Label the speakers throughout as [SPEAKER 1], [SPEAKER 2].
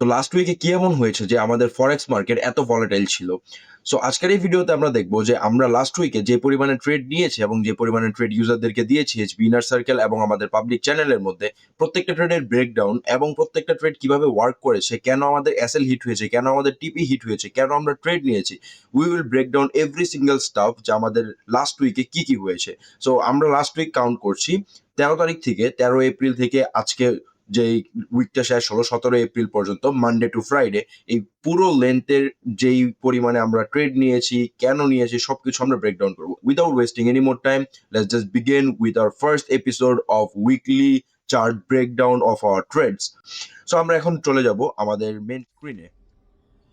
[SPEAKER 1] তো লাস্ট উইকে কি এমন হয়েছে যে আমাদের ফরেক্স মার্কেট এত ভলাটাইল ছিল? সো আজকের এই ভিডিওতে আমরা দেখব যে আমরা লাস্ট উইকে যে পরিমাণে ট্রেড নিয়েছি এবং যে পরিমাণে ট্রেড ইউজারদেরকে দিয়েছি এইচবি ইনার সার্কেল এবং আমাদের পাবলিক চ্যানেলের মধ্যে প্রত্যেকটা ট্রেডের ব্রেকডাউন এবং প্রত্যেকটা ট্রেড কিভাবে ওয়ার্ক করেছে, কেন আমাদের এসএল হিট হয়েছে, কেন আমাদের টিপি হিট হয়েছে, কেন আমরা ট্রেড নিয়েছি। We will break down every single stuff যে আমাদের লাস্ট উইকে কি হয়েছে। সো আমরা লাস্ট উইক কাউন্ট করছি ১৩ তারিখ থেকে ১৩ এপ্রিল থেকে আজকে যেই উইকটা শেষ হলো ১৭ এপ্রিল পর্যন্ত মানডে টু ফ্রাইডে, এই পুরো লেন্থের যেই পরিমাণে আমরা ট্রেড নিয়েছি, কেন নিয়েছি সবকিছু আমরা ব্রেকডাউন করবো। Without wasting any more time, let's just begin with our first episode of weekly chart breakdown of our trades. So আমরা এখন চলে যাব আমাদের মেইন স্ক্রিনে।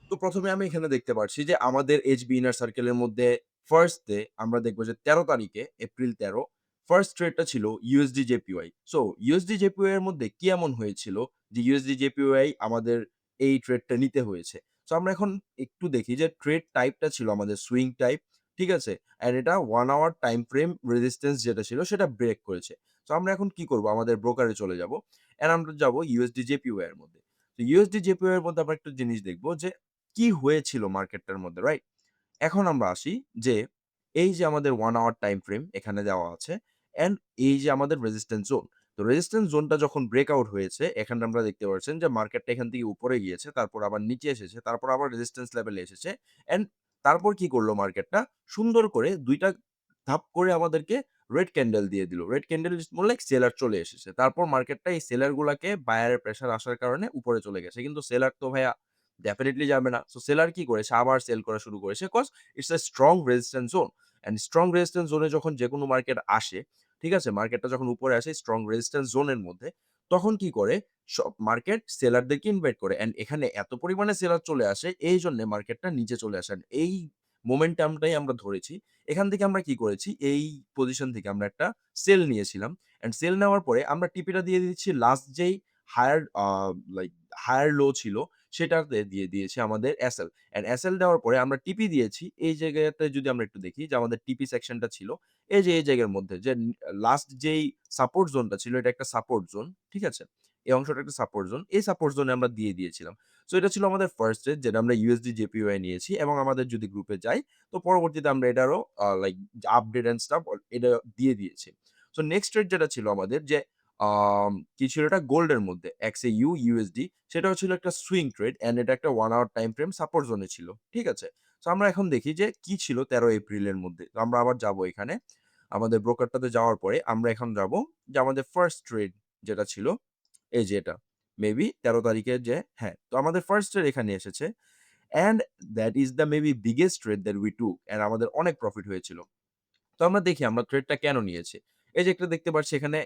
[SPEAKER 1] তো প্রথমে আমি এখানে দেখতে পাচ্ছি যে আমাদের এইচবি ইনার সার্কেলের মধ্যে ফার্স্ট ডে আমরা দেখবো যে ১৩ তারিখে এপ্রিল ১৩ ফার্স্ট ট্রেডটা ছিল USD JPY. So USD JPY এর মধ্যে কি এমন হয়েছিল যে ইউএসডি জেপিওয়াই আমাদের এই ট্রেডটা নিতে হয়েছে। সো আমরা এখন একটু দেখি যে ট্রেড টাইপটা ছিল আমাদের সুইং টাইপ, ঠিক আছে? অ্যান্ড এটা 1 আওয়ার টাইম ফ্রেম রেজিস্ট্যান্স যেটা ছিল সেটা ব্রেক করেছে। সো আমরা এখন কি করব? আমাদের ব্রোকারে চলে যাব। অ্যান্ড আমরা যাব ইউএসডি জেপিওয়াই এর মধ্যে। তো ইউএসডি জেপিওয়াই এর মধ্যে আমরা একটা জিনিস দেখব যে কি হয়েছিল মার্কেটটার মধ্যে, রাইট? এখন আমরা আসি যে এই যে আমাদের 1 আওয়ার টাইম ফ্রেম এখানে দেওয়া আছে অ্যান্ড এই যে আমাদের রেজিস্ট্যান্স জোন। তো রেজিস্ট্যান্স জোনটা যখন ব্রেকআউট হয়েছে এখানে আমরা দেখতে পাচ্ছেন যে মার্কেটটা এখান থেকে উপরে গিয়েছে, তারপর আবার নিচে এসেছে, তারপর আবার রেজিস্ট্যান্স লেভেলে এসেছে অ্যান্ড তারপর কি করলো মার্কেটটা সুন্দর করে ২ টা ধাপ করে আমাদেরকে রেড ক্যান্ডেল দিয়ে দিল। Red candle is more like seller চলে এসেছে। তারপর মার্কেটটা এই সেলার গুলাকে বায়ারের প্রেশার আসার কারণে উপরে চলে গেছে। কিন্তু সেলার তো ভাইয়া ডেফিনিটলি যাবে না। সো সেলার কি করেছে? আবার সেল করা শুরু করেছে। Cause it's a strong resistance zone. And strong resistance জোনে যখন যেকোনো মার্কেট আসে, ঠিক আছে? মার্কেটটা যখন উপরে আসে স্ট্রং রেজিস্ট্যান্স জোনের মধ্যে, তখন কি করে? সব মার্কেট সেলারদেরকে ইনভাইট করে। অ্যান্ড এখানে এত পরিমাণে সেলার চলে আসে, এইজন্যে মার্কেটটা নিচে চলে আসে। And এই মোমেন্টামটাই আমরা ধরেছি। এখান থেকে আমরা কি করেছি? এই পজিশন থেকে আমরা একটা সেল নিয়েছিলাম। অ্যান্ড সেল নেওয়ার পরে আমরা টিপিটা দিয়ে দিচ্ছি লাস্ট যেই হায়ার লাইক হায়ার লো ছিল সেটাতে দিয়ে দিয়েছি আমাদের এসএল। অ্যান্ড এসএল দেওয়ার পরে আমরা টিপি দিয়েছি। এই জায়গাতে যদি আমরা একটু দেখি যে আমাদের টিপি সেকশনটা ছিল এই যে এই জায়গার মধ্যে যে লাস্ট যেই সাপোর্ট জোনটা ছিল এটা একটা সাপোর্ট জোন। ঠিক আছে? এই অংশটা একটা সাপোর্ট জোন। এই সাপোর্ট জোনে আমরা দিয়ে দিয়েছিলাম। সো এটা ছিল আমাদের ফার্স্ট ট্রেড যেটা আমরা ইউএসডি জেপিওয়াই নিয়েছি এবং আমাদের যদি গ্রুপে যাই তো পরবর্তীতে আমরা এটারও লাইক আপডেট অ্যান্ড স্টাফ এটা দিয়ে দিয়েছি। সো নেক্সট ট্রেড যেটা ছিল আমাদের যে কি ছিল এটা গোল্ডের মধ্যে XAU USD সেটাও ছিল একটা সুইং ট্রেড অ্যান্ড এটা একটা 1 আওয়ার টাইম ফ্রেম সাপোর্ট জোনে ছিল। ঠিক আছে? সো আমরা এখন দেখি যে কি ছিল ১৩ এপ্রিলের মধ্যে। তো আমরা আবার যাবো এখানে। আমাদের ব্রোকারটাতে যাওয়ার পরে আমরা এখন যাবো যে আমাদের ফার্স্ট ট্রেড যেটা ছিল এই যে এটা। মেবি ১৩ তারিখের যে হ্যাঁ, তো আমাদের ফার্স্ট ট্রেড এখানে এসেছে and that is the maybe biggest trade that we took and আমাদের অনেক প্রফিট হয়েছিল। তো আমরা দেখি আমরা ট্রেডটা কেন নিয়েছি। এই যে একটা দেখতে পাচ্ছি এখানে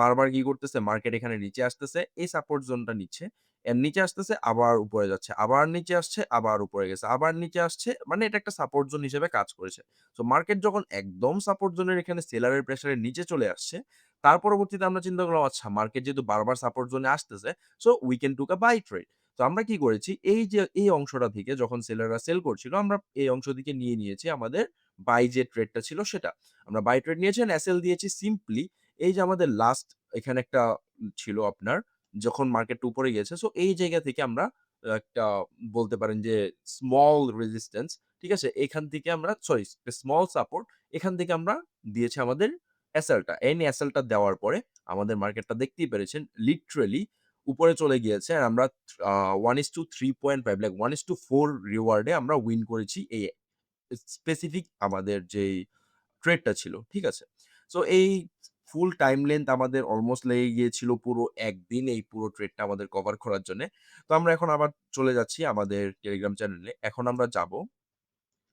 [SPEAKER 1] বারবার কি করতেছে মার্কেট এখানে নিচে আসতেছে, এই সাপোর্ট জোনটা নিচ্ছে। এর নিচে আসতেছে আবার উপরে যাচ্ছে, আবার নিচে আসছে, আবার উপরে গেছে, আবার নিচে আসছে। মানে এটা একটা সাপোর্ট জোন হিসেবে কাজ করেছে। সো মার্কেট যখন একদম সাপোর্ট জোনের এখানে সেলারের প্রেশারের নিচে চলে আসছে, তার পরবর্তীতে আমরা চিন্তা করলাম আচ্ছা মার্কেট যেহেতু বারবার সাপোর্ট জোনে আসতেছে, so we can took a buy trade. তো আমরা কি করেছি এই যে এই অংশটা থেকে যখন সেলাররা সেল করছিল আমরা এই অংশ থেকে নিয়ে নিয়েছি আমাদের বাই যে ট্রেডটা ছিল সেটা। আমরা বাই ট্রেড নিয়েছি অ্যান্ড এসএল দিয়েছি সিম্পলি এই যে আমাদের লাস্ট এখানে একটা ছিল আপনার যখন মার্কেটটা উপরে গিয়েছে। সো এই জায়গা থেকে আমরা একটা বলতে পারেন যে স্মল রেজিস্ট্যান্স, ঠিক আছে? এখান থেকে আমরা সরি স্মল সাপোর্ট এখান থেকে আমরা দিয়েছি আমাদের এসএলটা। এই এসএলটা দেওয়ার পরে আমাদের মার্কেটটা দেখতেই পেরেছেন লিটারেলি উপরে চলে গিয়েছে। আর আমরা 1:3.5 লাইক 1:4 রিওয়ার্ড এ আমরা উইন করেছি এই স্পেসিফিক আমাদের যেই ট্রেডটা ছিল। ঠিক আছে? সো এই ফুল টাইম লেংথ আমাদের অলমোস্ট লেগে গিয়েছিল পুরো ১ দিন এই পুরো ট্রেডটা আমাদের কভার করার জন্যে। তো আমরা এখন আবার চলে যাচ্ছি আমাদের টেলিগ্রাম চ্যানেলে। এখন আমরা যাবো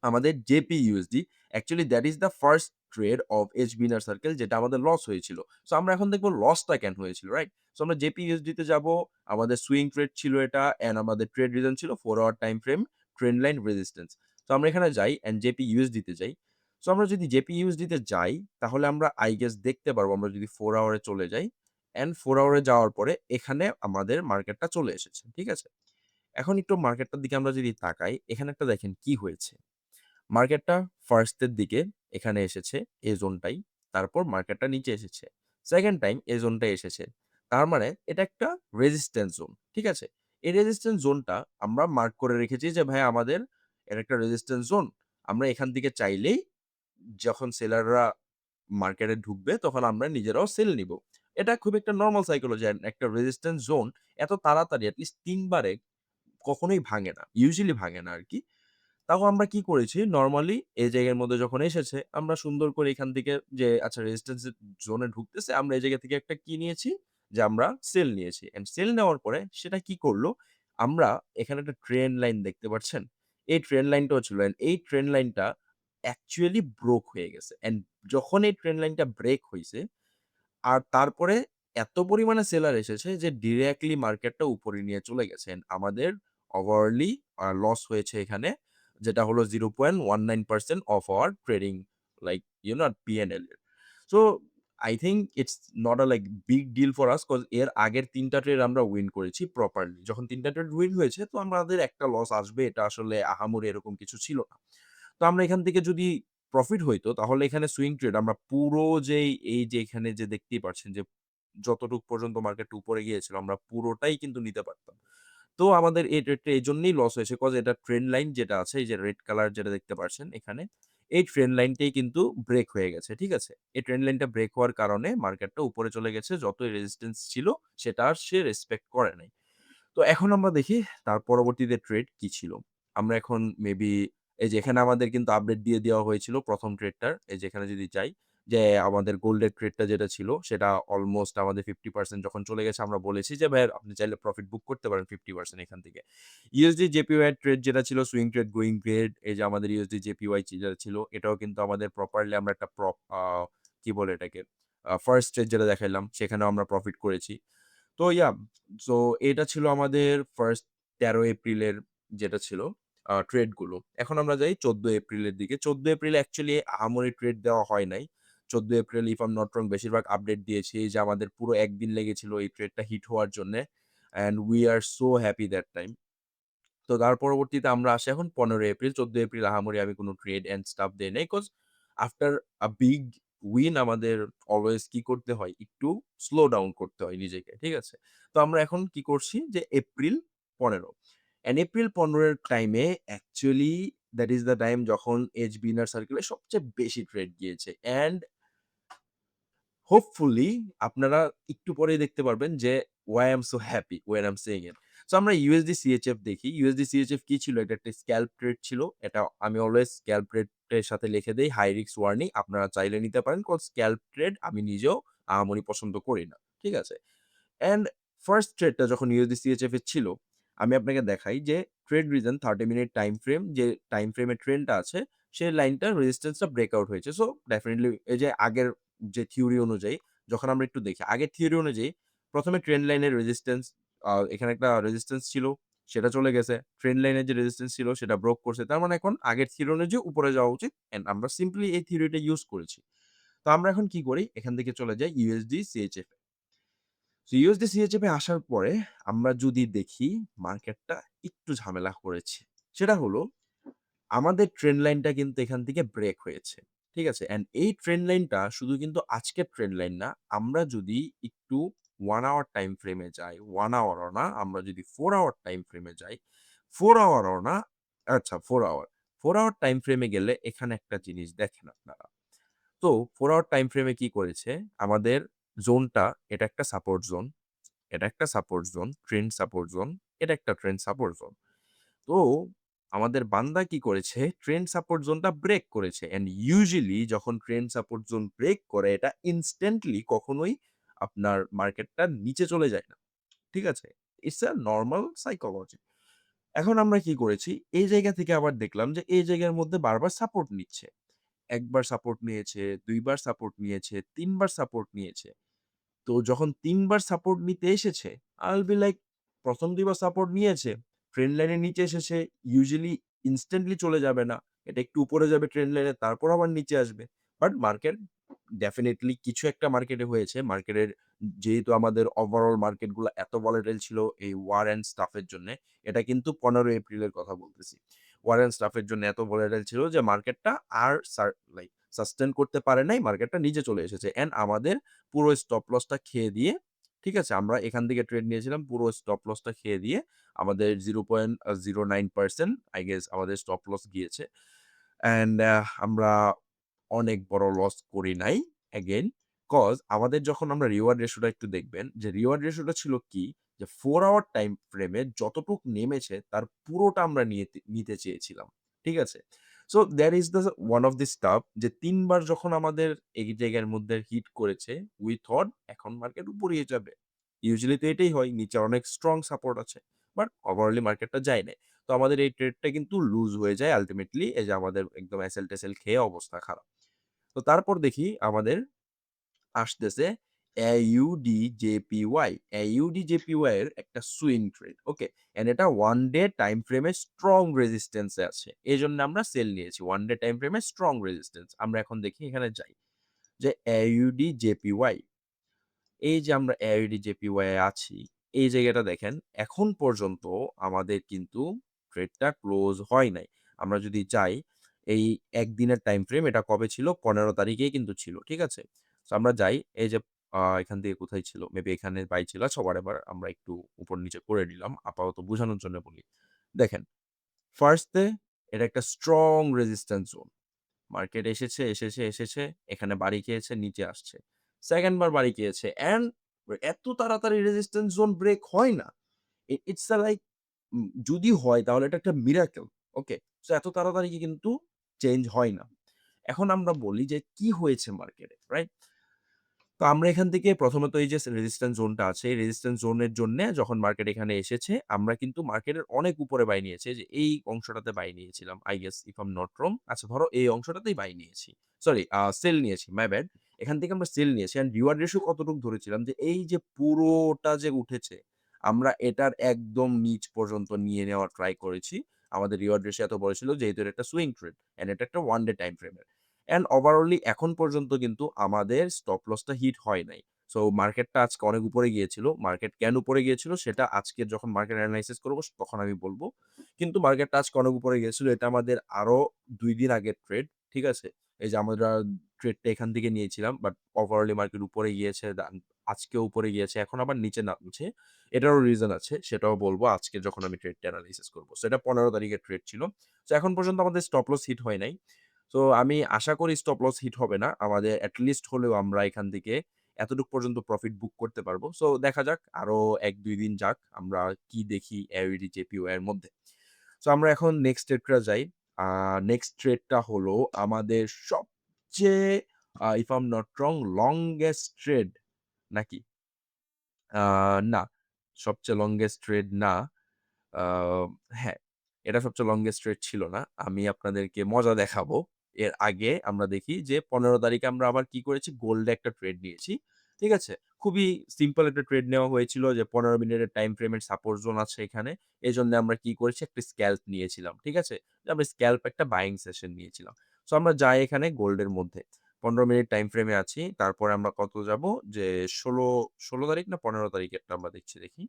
[SPEAKER 1] আমাদের JPUSD actually that is the first trade of HB inner circle যেটা আমাদের লস হয়েছিল। সো আমরা এখন দেখব লসটা কেন হয়েছিল, রাইট? সো আমরা জেপিইউএসডি তে যাবো। আমাদের সুইং ট্রেড ছিল এটা অ্যান্ড আমাদের ট্রেড রিজন ছিল 4 hour time frame trend line resistance. তো আমরা এখানে যাই অ্যান্ড জেপিইউএসডি তে যাই। সো আমরা যদি জেপিইউএসডি তে যাই তাহলে আমরা আই গেস দেখতে পারবো আমরা যদি 4 আওয়ারে চলে যাই অ্যান্ড 4 আওয়ারে যাওয়ার পরে এখানে আমাদের মার্কেটটা চলে এসেছে। ঠিক আছে? এখন একটু মার্কেটটার দিকে আমরা যদি তাকাই, এখানে একটা দেখেন কি হয়েছে। মার্কেটটা ফার্স্ট এর দিকে এখানে এসেছে এই জোনটাই। তারপর মার্কেটটা নিচে এসেছে। সেকেন্ড টাইম এই জোনটায় এসেছে। তার মানে এটা একটা রেজিস্ট্যান্স জোন। ঠিক আছে? এই রেজিস্ট্যান্স জোনটা আমরা মার্ক করে রেখেছি যে ভাই আমাদের এর একটা রেজিস্ট্যান্স জোন। আমরা এখান থেকে চাইলেই যখন সেলাররা মার্কেটে ঢুকবে তখন আমরা নিজেরাও সেল নিব। এটা খুব একটা নরমাল সাইকোলজি অ্যান্ড একটা রেজিস্ট্যান্স জোন এত তাড়াতাড়ি এট লিস্ট ৩ বারে কখনোই ভাঙে না। ইউজুয়ালি ভাঙে না আরকি। তাও আমরা কি করেছি নরমালি এই জায়গার মধ্যে যখন এসেছে, আমরা সুন্দর করে এখান থেকে যে আচ্ছা রেজিস্ট্যান্স জোনে ঢুকতেছে, আমরা এই জায়গা থেকে একটা কি নিয়েছি? যে আমরা সেল নিয়েছি। অ্যান্ড সেল নেওয়ার পরে সেটা কি করলো? আমরা এখানে একটা ট্রেন্ড লাইন দেখতে পাচ্ছেন? এই ট্রেন্ড লাইনটাও ছিল। অ্যান্ড এই ট্রেন্ড লাইনটা অ্যাকচুয়ালি ব্রোক হয়ে গেছে। অ্যান্ড যখন এই ট্রেন্ড লাইনটা ব্রেক হইছে আর তারপরে এত পরিমাণে সেলার এসেছে যে ডিরেক্টলি মার্কেটটা উপরে নিয়ে চলে গেছে। অ্যান্ড আমাদের ওভারঅলি লস হয়েছে এখানে যেটা হলো 0.19% of our trading like P&L এর। So I think it's not a like big deal for us cause এর আগের ৩ টা ট্রেড আমরা উইন করেছি প্রপারলি। যখন ৩ টা ট্রেড উইন হয়েছে তো আমাদের একটা লস আসবে এটা আসলে আহামরি এরকম কিছু ছিল না। তো আমরা এখান থেকে যদি প্রফিট হইতো তাহলে এখানে সুইং ট্রেড আমরা পুরো যেই এই যে এখানে যে দেখতেই পাচ্ছেন যে যতটুক পর্যন্ত মার্কেট উপরে গিয়েছিল আমরা পুরোটাই কিন্তু নিতে পারতাম। তো আমাদের এই ট্রেডটা এজন্যই লস হয়েছে কজ এটা ট্রেন্ড লাইন যেটা আছে এই যে রেড কালার যেটা দেখতে পাচ্ছেন এখানে, এই ট্রেন্ড লাইনটাই কিন্তু ব্রেক হয়ে গেছে। ঠিক আছে? এই ট্রেন্ড লাইনটা ব্রেক হওয়ার কারণে মার্কেটটা উপরে চলে গেছে। যতই রেজিস্ট্যান্স ছিল সেটা আর সে রেসপেক্ট করে নাই। তো এখন আমরা দেখি তার পরবর্তীতে ট্রেড কি ছিল। আমরা এখন মেবি এই যে এখানে আমাদের কিন্তু আপডেট দিয়ে দেওয়া হয়েছিল ১ম ট্রেডটার। এই যে এখানে যদি যাই যে আমাদের গোল্ডের ট্রেডটা যেটা ছিল সেটা অলমোস্ট আমাদের 50% যখন চলে গেছে আমরা বলেছি যে, "ভাই আপনি চাইলে প্রফিট বুক করতে পারেন 50% এখান থেকে।" USD JPY ট্রেড যেটা ছিল সুইং ট্রেড, গোয়িং ট্রেড এই যে আমাদের USD JPY যেটা ছিল এটাও কিন্তু আমাদের প্রপারলি আমরা একটা কি বলে এটাকে? ফার্স্ট ট্রেড যেটা দেখাইলাম সেখানেও আমরা প্রফিট করেছি। তো সো এটা ছিল আমাদের ফার্স্ট ১৩ এপ্রিলের যেটা ছিল ট্রেড গুলো। এখন আমরা যাই ১৪ এপ্রিলের দিকে। ১৪ এপ্রিলে অ্যাকচুয়ালি আহামরি ট্রেড দেওয়া হয় নাই। ১৪ April if I am not wrong বেশিরভাগ আপডেট দিয়েছি যে আমাদের পুরো ১ দিন লেগেছিল এই ট্রেডটা হিট হওয়ার জন্যে। And we are so happy that time. তো তার পরবর্তীতে আমরা আসি এখন ১৫ এপ্রিল। ১৪ এপ্রিল আহামরি আমি কোন ট্রেড অ্যান্ড স্টাফ দেই নাই। Cause after a big win আমাদের অলওয়েজ কি করতে হয়? একটু স্লো ডাউন করতে হয় নিজেকে। ঠিক আছে? তো আমরা এখন কি করছি যে এপ্রিল ১৫ অ্যান্ড এপ্রিল ১৫ এর টাইমে actually that is the time যখন এজবি ইনার সার্কেল এ সবচেয়ে বেশি ট্রেড গিয়েছে। অ্যান্ড হোপফুলি আপনারা একটু পরেই দেখতে পারবেন যে why I am so happy when I'm saying it. So আমরা USD CHF দেখি। USD CHF কি ছিল? এটা একটা স্ক্যালপ ট্রেড ছিল। এটা আমি অলওয়েজ স্ক্যালপ ট্রেড এর সাথে লিখে দেই হাই রিস্ক ওয়ার্নিং। আপনারা চাইলে নিতে পারেন। কজ স্ক্যালপ ট্রেড আমি নিজেও আহামরি পছন্দ করি না। ঠিক আছে? অ্যান্ড ফার্স্ট ট্রেডটা যখন USD CHF এর ছিল, আমি আপনাকে দেখাই যে trade reason 30 minute time frame যে টাইম ফ্রেমের ট্রেন্ডটা আছে, সেই লাইনটা রেজিস্ট্যান্সটা ব্রেকআউট হয়েছে। সো ডেফিনিটলি এই যে আগের যে থিওরি অনুযায়ী যখন আমরা একটু দেখি, আগের থিওরি অনুযায়ী ১ম এ ট্রেন্ড লাইনের রেজিস্ট্যান্স এখানে একটা রেজিস্ট্যান্স ছিল, সেটা চলে গেছে। ট্রেন্ড লাইনের যে রেজিস্ট্যান্স ছিল সেটা ব্রোক করছে। তার মানে এখন আগের থিওরি অনুযায়ী উপরে যাওয়া উচিত। অ্যান্ড আমরা সিম্পলি এই থিওরিটা ইউস করেছি। তো আমরা এখন কি করি? এখান থেকে চলে যাই USD CHF এ। সো ইউএসডি সিএচএফ এ আসার পরে আমরা যদি দেখি মার্কেটটা একটু ঝামেলা করেছে। সেটা হলো আমাদের ট্রেন্ড লাইনটা কিন্তু এখান থেকে ব্রেক হয়েছে। ঠিক আছে? অ্যান্ড এই ট্রেন্ড লাইনটা শুধু কিন্তু আজকের ট্রেন্ড লাইন না। আমরা যদি একটু 1 আওয়ার টাইম ফ্রেমে যাই, 1 আওয়ারও না, আমরা যদি 4 আওয়ার টাইম ফ্রেমে যাই, 4 আওয়ারও না, আচ্ছা 4 আওয়ার। 4 আওয়ার টাইম ফ্রেমে গেলে এখানে একটা জিনিস দেখেন আপনারা। তো 4 আওয়ার টাইম ফ্রেমে কি করেছে? আমাদের জোনটা এটা একটা সাপোর্ট জোন। এটা একটা support zone, trend support zone. এটা একটা ট্রেন্ড সাপোর্ট জোন। তো আমাদের বান্দা কি করেছে? ট্রেন্ড সাপোর্ট জোনটা ব্রেক করেছে। অ্যান্ড ইউজুয়ালি যখন ট্রেন্ড সাপোর্ট জোন ব্রেক করে এটা ইনস্ট্যান্টলি কখনোই আপনার মার্কেটটা নিচে চলে যায় না। ঠিক আছে? It's a normal psychology. এখন আমরা কি করেছি? এই জায়গা থেকে আবার দেখলাম যে এই জায়গার মধ্যে বারবার সাপোর্ট নিচ্ছে। ১ বার সাপোর্ট নিয়েছে, ২ বার সাপোর্ট নিয়েছে, ৩ বার সাপোর্ট নিয়েছে। তো যখন ৩ বার সাপোর্ট নিতে এসেছে, I will be like ১ম ২ বার সাপোর্ট নিয়েছে, ট্রেন্ড লাইনের নিচে এসেছে, ইউজুয়ালি ইনস্ট্যান্টলি চলে যাবে না। এটা একটু উপরে যাবে ট্রেন্ড লাইনে, তারপর আবার নিচে আসবে। বাট মার্কেট ডেফিনিটলি কিছু একটা মার্কেটে হয়েছে। মার্কেটের যেহেতু আমাদের ওভারঅল মার্কেটগুলো এত ভলাটাইল ছিল এই ওয়ার অ্যান্ড স্টাফ এর জন্যে, এটা কিন্তু ১৫ এপ্রিলের কথা বলতেছি। ওয়ার অ্যান্ড স্টাফ এর জন্য এত ভলাটাইল ছিল যে মার্কেটটা আর লাইক সাস্টেইন করতে পারে নাই, মার্কেটটা নিচে চলে এসেছে। অ্যান্ড আমাদের পুরো স্টপ লসটা খেয়ে দিয়ে ঠিক আছে? আমরা এখান থেকে ট্রেড নিয়েছিলাম পুরো স্টপ লসটা খেয়ে দিয়ে আমাদের 0.09% আই গেস আমাদের স্টপ লস গিয়েছে। অ্যান্ড আমরা অনেক বড় লস করি নাই এগেইন। কজ আমাদের যখন আমরা রিওয়ার্ড রেশিওটা একটু দেখবেন যে রিওয়ার্ড রেশিওটা ছিল কি? যে 4 আওয়ার টাইম ফ্রেমে যতটুক নেমেছে তার পুরোটা আমরা নিতে চেয়েছিলাম। ঠিক আছে? So that is the one of the staff যে ৩ বার যখন আমাদের এই জায়গার মধ্যে হিট করেছে, উই থট এখন মার্কেট উপরেই যাবে। ইউজুয়ালি তো এটাই হয়। নিচে অনেক স্ট্রং সাপোর্ট আছে। বাট ওভারঅলি মার্কেটটা যায় নাই। তো আমাদের এই ট্রেডটা কিন্তু লুজ হয়ে যায় আল্টিমেটলি। এই যে আমাদের একদম এসএল-টেসেল খেয়ে অবস্থা খারাপ। তো তারপর দেখি আমাদের আসতেছে AUD-JPY। AUD-JPY এর একটা সুইং ট্রেড। ওকে? অ্যান্ড এটা 1 ডে টাইম ফ্রেমে স্ট্রং রেজিস্ট্যান্স এ আছে। এজন্য আমরা সেল নিয়েছি। 1 ডে টাইম ফ্রেমে স্ট্রং রেজিস্ট্যান্স। আমরা এখন দেখি এখানে যাই। যে AUD-JPY এই যে আমরা AID-JPY এ আছি, এই জায়গাটা দেখেন এখন পর্যন্ত আমাদের কিন্তু ট্রেডটা ক্লোজ হয় নাই। আমরা যদি যাই এই ১ দিনের টাইম ফ্রেম এটা কবে ছিল? ১৫ তারিখেই কিন্তু ছিল। ঠিক আছে? সো আমরা যাই এই যে এখান থেকে কোথায় ছিল? মেবি এখানে বাই ছিল। আচ্ছা হোয়াটএভার আমরা একটু উপর নিচে করে নিলাম। আপাতত বোঝানোর জন্য বলি। দেখেন, ফার্স্ট এ এটা একটা স্ট্রং রেজিস্ট্যান্স জোন। মার্কেট এসেছে, এখানে বাড়ি খেয়েছে, নিচে আসছে। 2nd বার বাড়ি খেয়েছে অ্যান্ড এত তাড়াতাড়ি রেজিস্ট্যান্স জোন ব্রেক হয় না। ইটস আ লাইক যদি হয় তাহলে এটা একটা মিরাকেল। ওকে? সো এত তাড়াতাড়ি কিন্তু চেঞ্জ হয় না। এখন আমরা বলি যে কি হয়েছে মার্কেটে, রাইট? তো আমরা এখান থেকে প্রথমত এই যে রেজিস্ট্যান্স জোনটা আছে, এই রেজিস্ট্যান্স জোনের জন্যে যখন মার্কেট এখানে এসেছে, আমরা কিন্তু মার্কেটের অনেক উপরে বাই নিয়েছি। এই যে এই অংশটাতে বাই নিয়েছিলাম। I guess if I am not wrong. আচ্ছা ধরো এই অংশটাতেই বাই নিয়েছি। সরি সেল নিয়েছি। My bad. এখান থেকে আমরা সেল নিয়েছি অ্যান্ড রিওয়ার্ড রেশিও কতটুকু ধরেছিলাম যে এই যে পুরোটা যে উঠেছে, আমরা এটার একদম নিচ পর্যন্ত নিয়ে নেওয়ার ট্রাই করেছি। আমাদের রিওয়ার্ড রেশিও এত বড় ছিল যেহেতু এটা একটা সুইং ট্রেড অ্যান্ড এটা একটা 1 ডে টাইম ফ্রেমের। অ্যান্ড ওভারঅলি এখন পর্যন্ত কিন্তু আমাদের স্টপ লসটা হিট হয় নাই। সো মার্কেটটা আজকে অনেক উপরে গিয়েছিল। মার্কেট কেন উপরে গিয়েছিল সেটা আজকে যখন মার্কেট এনালাইসিস করব তখন আমি বলব। কিন্তু মার্কেটটা আজকে অনেক উপরে গিয়েছিল। এটা আমাদের আরো ২ দিন আগের ট্রেড। ঠিক আছে? এই যে আমরা ট্রেডটা এখান থেকে নিয়েছিলাম। বাট ওভারঅলি মার্কেট উপরে গিয়েছে। আজকেও উপরে গিয়েছে। এখন আবার নিচে নামছে। এটারও রিজন আছে। সেটাও বলব আজকে যখন আমি ট্রেডটা এনালাইসিস করব। সো এটা ১৫ তারিখের ট্রেড ছিল। সো এখন পর্যন্ত আমাদের স্টপ লস হিট হয় নাই। সো আমি আশা করি স্টপ লস হিট হবে না। আমাদের এট লিস্ট হলেও আমরা এখান থেকে এতটুক পর্যন্ত প্রফিট বুক করতে পারবো। সো দেখা যাক আরো ১-২ দিন যাক। আমরা কি দেখি AUD JPY এর মধ্যে। সো আমরা এখন নেক্সট ট্রেডটা যাই। আ নেক্সট ট্রেডটা হলো আমাদের সবচেয়ে if I am not wrong longest trade নাকি? আ না, সবচেয়ে লংগেস্ট ট্রেড না। আ হ্যাঁ, এটা সবচেয়ে লংগেস্ট ট্রেড ছিল না। আমি আপনাদেরকে মজা দেখাবো। এর আগে আমরা দেখি যে ১৫ তারিখে আমরা আবার কি করেছি? গোল্ডে একটা ট্রেড নিয়েছি। ঠিক আছে? খুবই সিম্পল একটা ট্রেড নেওয়া হয়েছিল যে ১৫ মিনিটের টাইম ফ্রেমের সাপোর্ট জোন আছে এখানে। এজন্য আমরা কি করেছি? একটা স্ক্যালপ নিয়েছিলাম। ঠিক আছে? যে আমরা স্ক্যালপ একটা বাইং সেশন নিয়েছিলাম। সো আমরা যাই এখানে গোল্ডের মধ্যে। ১৫ মিনিট টাইম ফ্রেমে আছি। তারপরে আমরা কত যাবো? যে ১৬ তারিখ না ১৫ তারিখেরটা আমরা দেখি।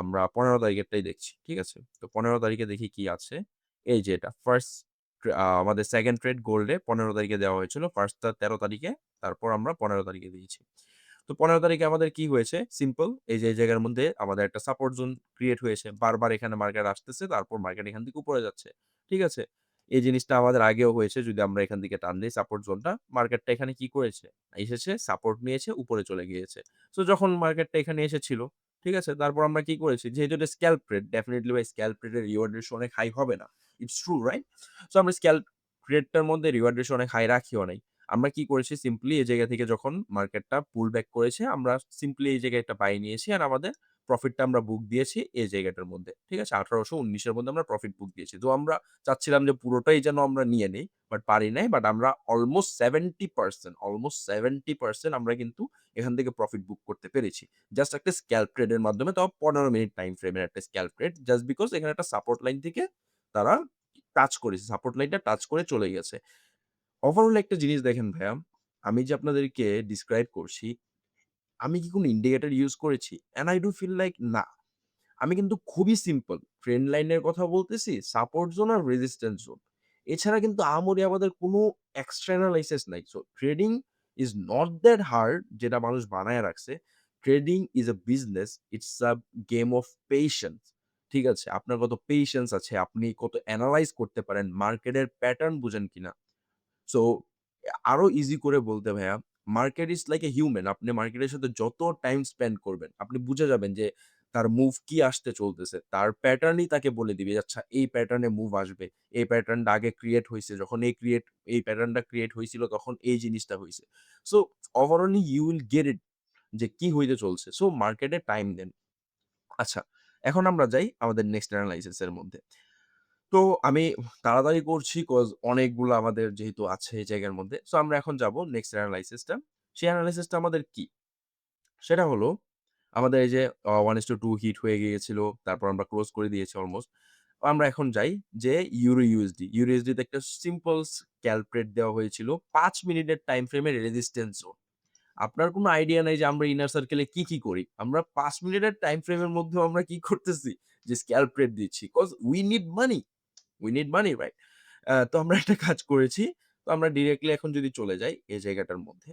[SPEAKER 1] আমরা ১৫ তারিখেরটাই দেখছি। ঠিক আছে? তো ১৫ তারিখে দেখি কি আছে। এই যে এটা ফার্স্ট আমাদের 2nd ট্রেড গোল্ডে ১৫ তারিখে দেওয়া হয়েছিল। ফার্স্টটা ১৩ তারিখে, তারপর আমরা ১৫ তারিখে দিয়েছি। তো ১৫ তারিখে আমাদের কি হয়েছে? সিম্পল এই যে এই জায়গার মধ্যে আমাদের একটা সাপোর্ট জোন ক্রিয়েট হয়েছে। বারবার এখানে মার্কেট আসতেছে, তারপর মার্কেট এখান থেকে উপরে যাচ্ছে। ঠিক আছে? এই জিনিসটা আমাদের আগেও হয়েছে। যদি আমরা এখান থেকে টান দেই সাপোর্ট জোনটা, মার্কেটটা এখানে কি করেছে? এসেছে, সাপোর্ট নিয়েছে, উপরে চলে গিয়েছে। সো যখন মার্কেটটা এখানে এসেছিল, ঠিক আছে? তারপর আমরা কি করেছি? যেহেতু এটা স্ক্যালপ ট্রেড, ডেফিনিটলি ভাই স্ক্যালপ ট্রেডের রিওয়ার্ড রেশিও অনেক হাই হবে না। It's true, right? সো আমরা স্ক্যালপ ট্রেডটার মধ্যে রিওয়ার্ড রেশিও অনেক হাই রাখিও নাই। আমরা কি করেছি সিম্পলি এই জায়গা থেকে যখন মার্কেটটা পুল ব্যাক করেছে, আমরা সিম্পলি এই জায়গায় একটা বাই নিয়েছি আর আমাদের প্রফিটটা আমরা বুক দিয়েছি এই জায়গাটার মধ্যে। ঠিক আছে? ১৮১৯ এর মধ্যে আমরা প্রফিট বুক দিয়েছি। তো আমরা চাচ্ছিলাম যে পুরোটাই যেন আমরা নিয়ে নেই। বাট পারি নাই। বাট আমরা অলমোস্ট 70% আমরা কিন্তু এখান থেকে প্রফিট বুক করতে পেরেছি। জাস্ট একটা স্ক্যালপ ট্রেড এর মাধ্যমে তাও ১৫ মিনিট টাইম ফ্রেমের একটা স্ক্যালপ ট্রেড। জাস্ট বিকজ এখানে একটা সাপোর্ট লাইন থেকে তারা টাচ করেছে। সাপোর্ট লাইনটা টাচ করে চলে গেছে। ওভারঅল একটা জিনিস দেখেন ভাইয়া, আমি যে আপনাদেরকে ডিসক্রাইব করছি, আমি কি কোন ইন্ডিকেটর ইউস করেছি? And I do feel like না। আমি কিন্তু খুবই সিম্পল। ট্রেন্ড লাইনের কথা বলতেছি, সাপোর্ট জোন আর রেজিস্ট্যান্স জোন। এছাড়া কিন্তু আহামরি আমাদের কোনো এক্সটার্নাল অ্যাক্সেস নাই। So trading is not that hard যেটা মানুষ বানায় রাখছে। Trading is a business, it's a game of patience. ঠিক আছে? আপনার কত পেশেন্স আছে, আপনি কত এনালাইজ করতে পারেন, মার্কেটের প্যাটার্ন বুঝেন কিনা। সো আরো ইজি করে বলতে ভাইয়া, market is like a human. আপনি মার্কেটের সাথে যত টাইম স্পেন্ড করবেন, আপনি বুঝে যাবেন যে তার মুভ কি আসতে চলতেছে। তার প্যাটার্নই তাকে বলে দিবে, আচ্ছা এই প্যাটার্নে মুভ আসবে। এই প্যাটার্নটা আগে ক্রিয়েট হইছে। যখন এই প্যাটার্নটা ক্রিয়েট হইছিল তখন এই জিনিসটা হইছে। So overall you will get it যে কি হইতে চলছে। সো মার্কেটে টাইম দেন। আচ্ছা, এখন আমরা যাই আমাদের নেক্সট এনালাইসিস এর মধ্যে। তো আমি তাড়াতাড়ি করছি অনেকগুলো আমাদের যেহেতু আছে এই জায়গার মধ্যে। সো আমরা এখন যাব নেক্সট এনালাইসিস টা। সেই এনালাইসিস টা আমাদের কি? সেটা হলো আমাদের এই যে 1:2 হিট হয়ে গিয়েছিল। তারপর আমরা ক্লোজ করে দিয়েছি অলমোস্ট। আমরা এখন যাই যে ইউরো ইউএসডি। ইউরো ইউএসডি তে একটা সিম্পল স্ক্যালপ রেট দেওয়া হয়েছিল ৫ মিনিটের টাইম ফ্রেমের রেজিস্ট্যান্স জোন। আপনার কোনো আইডিয়া নাই যে আমরা ইনার সার্কেল এ কি করি? আমরা ৫ মিনিটের টাইম ফ্রেমের মধ্যেও আমরা কি করতেছি? যে স্ক্যালপ রেট দিচ্ছি। 'Cause we need money. We need money, right? তো আমরা একটা কাজ করেছি। তো আমরা ডিরেক্টলি এখন যদি চলে যাই এই জায়গাটার মধ্যে।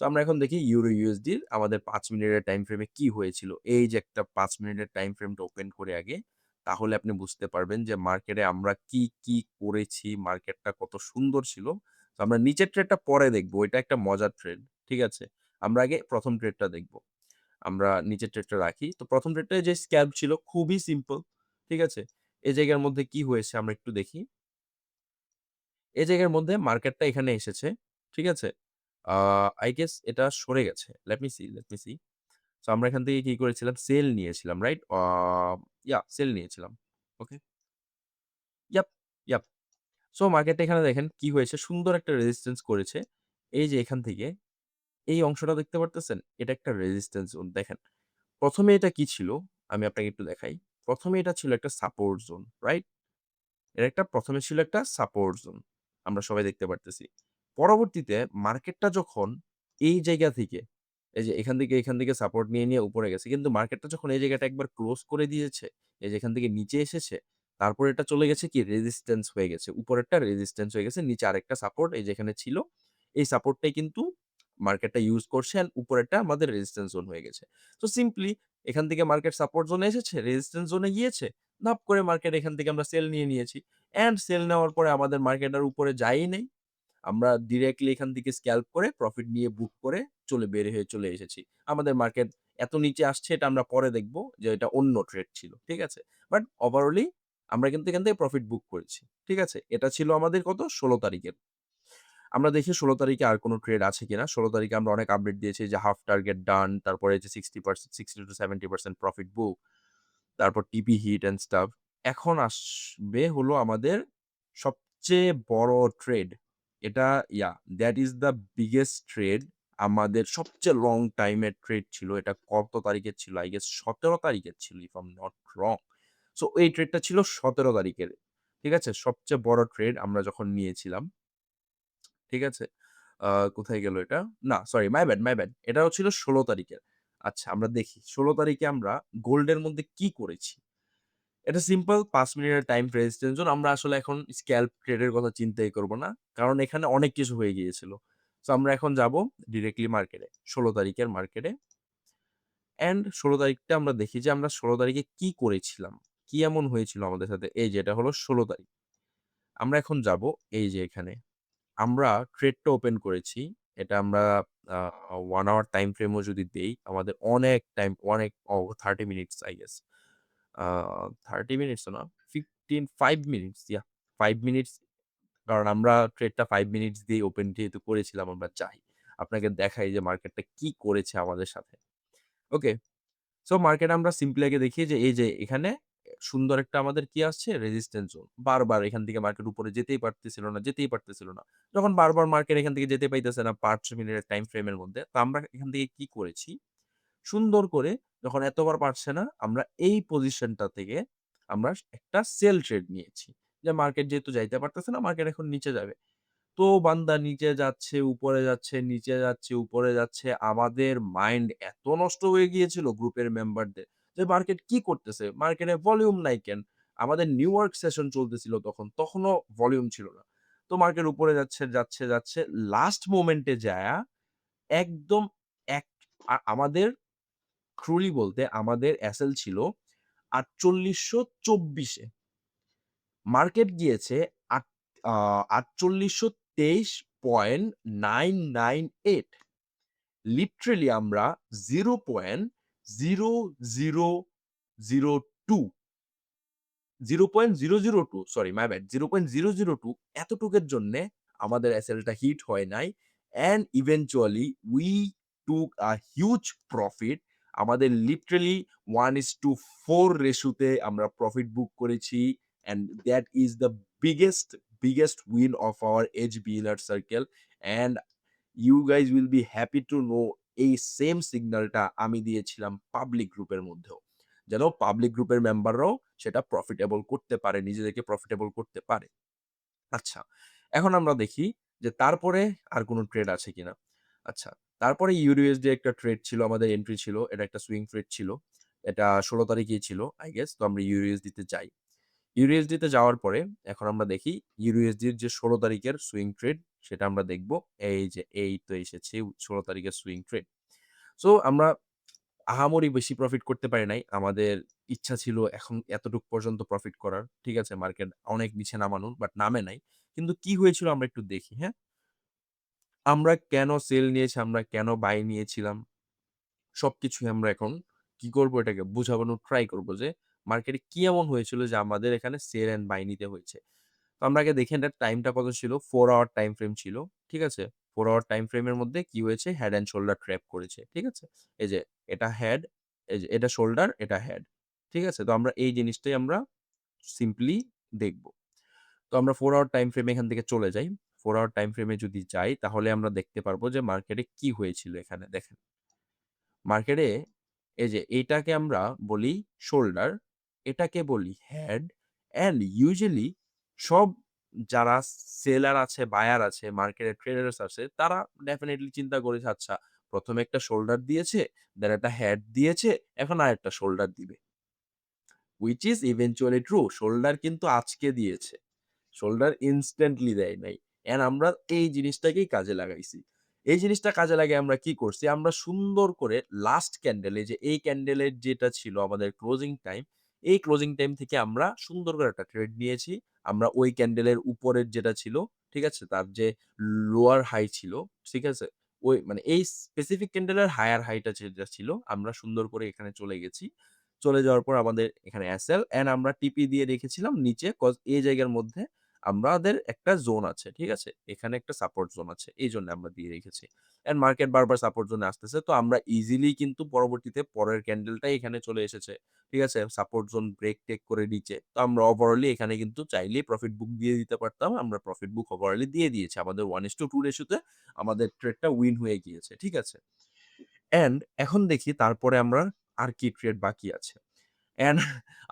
[SPEAKER 1] তো আমরা এখন দেখি ইউরো ইউএসডির আমাদের ৫ মিনিটের টাইম ফ্রেমে কি হয়েছিল। এই যে একটা ৫ মিনিটের টাইম ফ্রেমটা ওপেন করে আগে, তাহলে আপনি বুঝতে পারবেন যে মার্কেটে আমরা কি করেছি, মার্কেটটা কত সুন্দর ছিল। তো আমরা নিচের ট্রেডটা পরে দেখব। ওইটা একটা মজার ট্রেড। ঠিক আছে? আমরা আগে ১ম ট্রেডটা দেখব। আমরা নিচের ট্রেডটা রাখি। তো ১ম ট্রেডটায় যে স্ক্যালপ ছিল খুবই সিম্পল। ঠিক আছে? এই জায়গার মধ্যে কি হয়েছে আমরা একটু দেখি। এই জায়গার মধ্যে মার্কেটটা এখানে এসেছে। ঠিক আছে? আ I guess এটা সরে গেছে। let me see. সো আমরা এখান থেকে কি করেছিলাম? সেল নিয়েছিলাম, রাইট? সেল নিয়েছিলাম। ওকে? Yup, yup. সো মার্কেটটা এখানে দেখেন কি হয়েছে? সুন্দর একটা রেজিস্ট্যান্স করেছে। এই যে এখান থেকে এই অংশটা দেখতে পারতেছেন? এটা একটা রেজিস্ট্যান্স জোন। দেখেন, ১ম এ এটা কি ছিল? আমি আপনাকে একটু দেখাই। ১ম এ এটা ছিল একটা সাপোর্ট জোন, রাইট? এর একটা ১ম এ ছিল একটা সাপোর্ট জোন। আমরা সবাই দেখতে পারতেছি। পরবর্তীতে মার্কেটটা যখন এই জায়গা থেকে, এই যে এখান থেকে সাপোর্ট নিয়ে উপরে গেছে। কিন্তু মার্কেটটা যখন এই জায়গাটা একবার ক্লোজ করে দিয়েছে, এই যে এখান থেকে নিচে এসেছে, তারপর এটা চলে গেছে কি রেজিস্ট্যান্স হয়ে গেছে। উপরেরটা রেজিস্ট্যান্স হয়ে গেছে। নিচে আরেকটা সাপোর্ট এই যে এখানে ছিল। এই সাপোর্টটাই কিন্তু মার্কেটটা ইউজ করছে অ্যান্ড উপরেরটা আমাদের রেজিস্ট্যান্স জোন হয়ে গেছে। তো সিম্পলি এখান থেকে মার্কেট সাপোর্ট জোনে এসেছে, রেজিস্ট্যান্স জোনে গিয়েছে। ধাপ করে মার্কেট এখান থেকে আমরা সেল নিয়ে নিয়েছি। অ্যান্ড সেল নেওয়ার পরে আমাদের মার্কেট আর উপরে যায়ই নাই। আমরা ডিরেক্টলি এখান থেকে স্ক্যালপ করে প্রফিট নিয়ে বুক করে বের হয়ে চলে এসেছি। আমাদের মার্কেট এত নিচে আসছে এটা আমরা পরে দেখব যে এটা অন্য ট্রেড ছিল। ঠিক আছে? বাট ওভারঅলি আমরা কিন্তু এখান থেকে প্রফিট বুক করেছি। ঠিক আছে? এটা ছিল আমাদের কত? ১৬ তারিখের। আমরা দেখি ১৬ তারিখে আর কোন ট্রেড আছে কিনা। ১৬ তারিখে আমরা অনেক আপডেট দিয়েছি যে হাফ টার্গেট ডান, তারপরে যে 60% 60-70% প্রফিট বুক, তারপর টিপি হিট অ্যান্ড স্টাফ। এখন আসবে হলো আমাদের সবচেয়ে বড় ট্রেড। এটা that is the biggest trade. আমাদের সবচেয়ে লং টাইম এর ট্রেড ছিল। এটা কত তারিখের ছিল? I guess ১৭ তারিখের ছিল if I'm not wrong. So এই ট্রেডটা ছিল ১৭ তারিখের। ঠিক আছে? সবচেয়ে বড় ট্রেড আমরা যখন নিয়েছিলাম। ঠিক আছে? আ কোথায় গেল এটা? না, সরি, মাই ব্যাড। এটাও ছিল ১৬ তারিখের। আচ্ছা, আমরা দেখি ১৬ তারিখে আমরা গোল্ডের মধ্যে কি করেছি? এটা সিম্পল ৫ মিনিটের টাইম রেজিস্ট্যান্স জোন। আমরা আসলে এখন স্ক্যালপ ট্রেড এর কথা চিন্তাই করব না। কারণ এখানে অনেক কিছু হয়ে গিয়েছিল। সো আমরা এখন যাব ডিরেক্টলি মার্কেটে। ১৬ তারিখের মার্কেটে। অ্যান্ড ১৬ তারিখটা আমরা দেখি যে আমরা ১৬ তারিখে কি করেছিলাম? কি এমন হয়েছিল আমাদের সাথে? এই যে এটা হলো ১৬ তারিখ। আমরা এখন যাব এই যে এখানে। আমরা ট্রেডটা ওপেন করেছি। এটা আমরা আ 1 আওয়ার টাইম ফ্রেমও যদি দেই, আমাদের অনেক টাইম, অনেক 30 minutes I guess. Uh 30 minutes ও না, ৫ মিনিটস, ৫ মিনিটস। কারণ আমরা ট্রেডটা ৫ মিনিটস দিয়ে ওপেন যেহেতু করেছিলাম আমরা চাই। আপনাকে দেখাই যে মার্কেটটা কি করেছে আমাদের সাথে। ওকে? সো মার্কেট আমরা সিম্পলি আগে দেখি যে এই যে এখানে সুন্দর একটা আমাদের কি আসছে রেজিস্ট্যান্স জোন। বারবার এখান থেকে মার্কেট উপরে যেতেই পারতেছিল না। যখন বারবার মার্কেট এখান থেকে যেতে পাইতেছে না ৫ মিনিটের টাইম ফ্রেম এর মধ্যে। তো আমরা এখান থেকে কি করেছি? সুন্দর করে যখন এতবার পারছে না, আমরা এই পজিশনটা থেকে আমরা একটা সেল ট্রেড নিয়েছি। যে মার্কেট যেহেতু যাইতে পারতেছে না, মার্কেট এখন নিচে যাবে। তো বান্দা নিচে যাচ্ছে, উপরে যাচ্ছে, নিচে যাচ্ছে, উপরে যাচ্ছে। আমাদের মাইন্ড এত নষ্ট হয়ে গিয়েছিল গ্রুপের মেম্বারদের যে মার্কেট কি করতেছে? মার্কেটে ভলিউম নাই কেন? আমাদের নিউ ইয়র্ক সেশন চলতেছিল তখন। তখনও ভলিউম ছিল না। তো মার্কেট উপরে যাচ্ছে। লাস্ট মোমেন্টে যায়া একদম এক আমাদের ট্রুলি বলতে আমাদের এসএল ছিল ৪৮২৪ এ। মার্কেট গিয়েছে আট আ ৪৮২৩.998, লিটারেলি আমরা 0.0002 0.002, সরি মাই ব্যাড, 0.002 এতটুকের জন্যে আমাদের এসএলটা হিট হয় নাই। And eventually we took a huge profit. আমাদের লিটারেলি 1:4 রেশিওতে আমরা প্রফিট বুক করেছি। And that is the biggest win of our HB Inner Circle। And you guys will be happy to know এই same সিগন্যালটা আমি দিয়েছিলাম পাবলিক গ্রুপের মধ্যেও। যেন পাবলিক গ্রুপের মেম্বাররাও সেটা প্রফিটেবল করতে পারে, নিজেদেরকে প্রফিটেবল করতে পারে। আচ্ছা, এখন আমরা দেখি যে তারপরে আর কোন ট্রেড আছে কিনা। আচ্ছা, তারপরে ইউরোইউএসডি একটা ট্রেড ছিল, আমাদের এন্ট্রি ছিল। এটা একটা সুইং ট্রেড ছিল। এটা ১৬ তারিখেই ছিল আই গেস। তো আমরা ইউরোইউএসডি তে যাই। ইউরোইউএসডি তে যাওয়ার পরে এখন আমরা দেখি ইউরোইউএসডির যে ১৬ তারিখের সুইং ট্রেড সেটা আমরা দেখব। এই যে এই তো এসেছে ১৬ তারিখের সুইং ট্রেড। সো আমরা আহামরি বেশি প্রফিট করতে পারি নাই। আমাদের ইচ্ছা ছিল এখন এতটুক পর্যন্ত প্রফিট করার। ঠিক আছে? মার্কেট অনেক নিচে নামানোর, বাট নামে নাই। কিন্তু কি হয়েছিল আমরা একটু দেখি, হ্যাঁ? আমরা কেন সেল নিয়েছি, আমরা কেন বাই নিয়েছিলাম, সবকিছুই আমরা এখন কি করব, এটাকে বুঝানোর ট্রাই করব যে মার্কেটে কি এমন হয়েছিল যে আমাদের এখানে সেল অ্যান্ড বাই নিতে হয়েছে। তো আমরা আগে দেখি এটার টাইমটা কত ছিল। 4 আওয়ার টাইম ফ্রেম ছিল। ঠিক আছে? 4 আওয়ার টাইম ফ্রেমের মধ্যে কি হয়েছে? হেড অ্যান্ড শোল্ডার ট্র্যাপ করেছে। ঠিক আছে? এই যে এটা হেড, এই যে এটা শোল্ডার, এটা হেড। ঠিক আছে? তো আমরা এই জিনিসটাই আমরা সিম্পলি দেখব। তো আমরা 4 আওয়ার টাইম ফ্রেমে এখান থেকে চলে যাই। 4 আওয়ার টাইম ফ্রেমে যদি যাই তাহলে আমরা দেখতে পারবো যে মার্কেটে কি হয়েছিল এখানে দেখেন। মার্কেটে এই যে এইটাকে আমরা বলি শোল্ডার, এটাকে বলি হেড। অ্যান্ড ইউজুয়ালি সব যারা সেলার আছে, বায়ার আছে, মার্কেটে ট্রেডার্স আছে, তারা ডেফিনিটলি চিন্তা করেছে আচ্ছা ১ম এ একটা শোল্ডার দিয়েছে, দেন একটা হেড দিয়েছে, এখন আরেকটা শোল্ডার দিবে। Which is eventually true. Shoulder কিন্তু আজকে দিয়েছে। শোল্ডার ইনস্ট্যান্টলি দেয় নাই। অ্যান্ড আমরা এই জিনিসটাকেই কাজে লাগাইছি। এই জিনিসটা কাজে লাগিয়ে আমরা কি করছি? আমরা সুন্দর করে লাস্ট ক্যান্ডেল, এই যে এই ক্যান্ডেলের যেটা ছিল আমাদের ক্লোজিং টাইম, এই ক্লোজিং টাইম থেকে আমরা সুন্দর করে একটা ট্রেড নিয়েছি। আমরা ওই ক্যান্ডেলের উপরের যেটা ছিল, ঠিক আছে? তার যে লোয়ার হাই ছিল, ঠিক আছে? ওই মানে এই স্পেসিফিক ক্যান্ডেলের হায়ার হাইটা যেটা ছিল, আমরা সুন্দর করে এখানে চলে গেছি। চলে যাওয়ার পর আমাদের এখানে এসএল অ্যান্ড আমরা টিপি দিয়ে রেখেছিলাম নিচে, কজ এই জায়গার মধ্যে আমাদের একটা জোন আছে। ঠিক আছে? এখানে একটা সাপোর্ট জোন আছে। এইজন্য আমরা দিয়ে রেখেছি। অ্যান্ড মার্কেট বারবার সাপোর্ট জোনে আসতেছে। তো আমরা ইজিলি কিন্তু পরবর্তীতে পরের ক্যান্ডেলটাই এখানে চলে এসেছে। ঠিক আছে? সাপোর্ট জোন ব্রেক টেক করে নিচে। তো আমরা ওভারঅলি এখানে কিন্তু চাইলেই প্রফিট বুক দিয়ে দিতে পারতাম। আমরা প্রফিট বুক ওভারঅলি দিয়ে দিয়েছি। আমাদের 1:2 রেশিওতে আমাদের ট্রেডটা উইন হয়ে গিয়েছে। ঠিক আছে? অ্যান্ড এখন দেখি তারপরে আমরা আর কি ট্রেড বাকি আছে। অ্যান্ড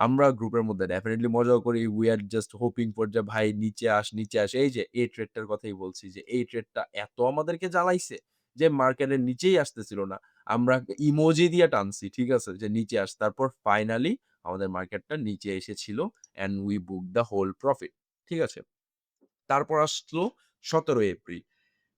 [SPEAKER 1] আমরা গ্রুপের মধ্যে ডেফিনিটলি মজাও করি। We are just hoping for যে ভাই নিচে আস, নিচে আস। এই যে এই ট্রেডটার কথাই বলছি যে এই ট্রেডটা এত আমাদেরকে জ্বালাইছে যে মার্কেটের নিচেই আসতেছিল না। আমরা ইমোজি দিয়ে টানছি। ঠিক আছে? যে নিচে আস। তারপর ফাইনালি আমাদের মার্কেটটা নিচে এসেছিল and we book the whole profit. ঠিক আছে? তারপর আসলো ১৭ April.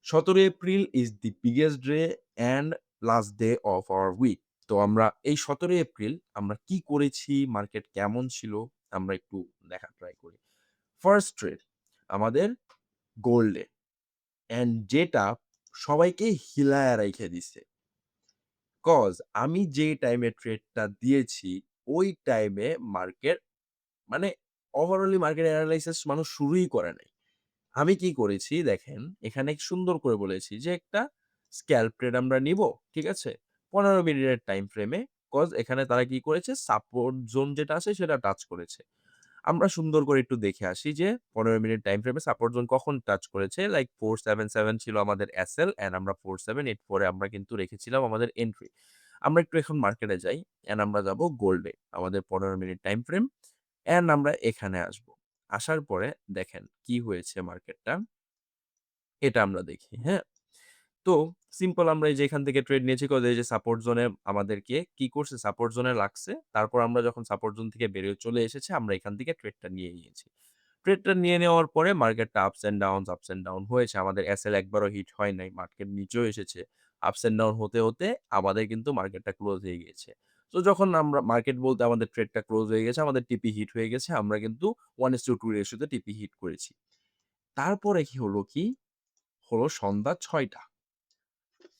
[SPEAKER 1] ১৭ April is the biggest day and last day of our week. তো আমরা এই ১৭ এপ্রিল আমরা কি করেছি, মার্কেট কেমন ছিল, আমরা একটু দেখার ট্রাই করি। ফার্স্ট ট্রেড আমাদের গোল্ডে, অ্যান্ড যেটা সবাইকে হিলায়া রাইখা দিছে। কজ আমি যে টাইমে ট্রেডটা দিয়েছি, ওই টাইমে মার্কেট মানে ওভারঅলি মার্কেট এনালাইসিস মানুষ শুরুই করে নাই। আমি কি করেছি দেখেন, এখানে সুন্দর করে বলেছি যে একটা স্ক্যালপ ট্রেড আমরা নিবো। ঠিক আছে? ১৫ মিনিটের টাইম ফ্রেমে। কজ এখানে তারা কি করেছে? সাপোর্ট জোন যেটা আছে সেটা টাচ করেছে। আমরা সুন্দর করে একটু দেখে আসি যে ১৫ মিনিট টাইম ফ্রেমে সাপোর্ট জোন কখন টাচ করেছে। লাইক 477 ছিল আমাদের এসএল অ্যান্ড আমরা 4784 এ আমরা কিন্তু রেখেছিলাম আমাদের এন্ট্রি। আমরা একটু এখন মার্কেটে যাই অ্যান্ড আমরা যাবো গোল্ডে। আমাদের ১৫ মিনিট টাইম ফ্রেম অ্যান্ড আমরা এখানে আসবো। আসার পরে দেখেন কি হয়েছে মার্কেটটা, এটা আমরা দেখি, হ্যাঁ? তো সিম্পল আমরা এই যে এখান থেকে ট্রেড নিয়েছি, কজ এই যে সাপোর্ট জোনে আমাদেরকে কি করছে? সাপোর্ট জোনে লাগছে। তারপর আমরা যখন সাপোর্ট জোন থেকে বেরিয়ে চলে এসেছে, আমরা এখান থেকে ট্রেডটা নিয়ে নিয়েছি। ট্রেডটা নিয়ে নেওয়ার পরে মার্কেটটা আপস অ্যান্ড ডাউন হয়েছে। আমাদের এসএল একবারও হিট হয় নাই। মার্কেট নিচেও এসেছে।
[SPEAKER 2] আপস অ্যান্ড ডাউন হতে আমাদের কিন্তু মার্কেটটা ক্লোজ হয়ে গিয়েছে। তো যখন আমরা মার্কেট বলতে আমাদের ট্রেডটা ক্লোজ হয়ে গেছে, আমাদের টিপি হিট হয়ে গেছে। আমরা কিন্তু 1:2 রেশিওতে টিপি হিট করেছি। তারপরে কি হলো কি? হলো সন্ধ্যা ৬ঃ০০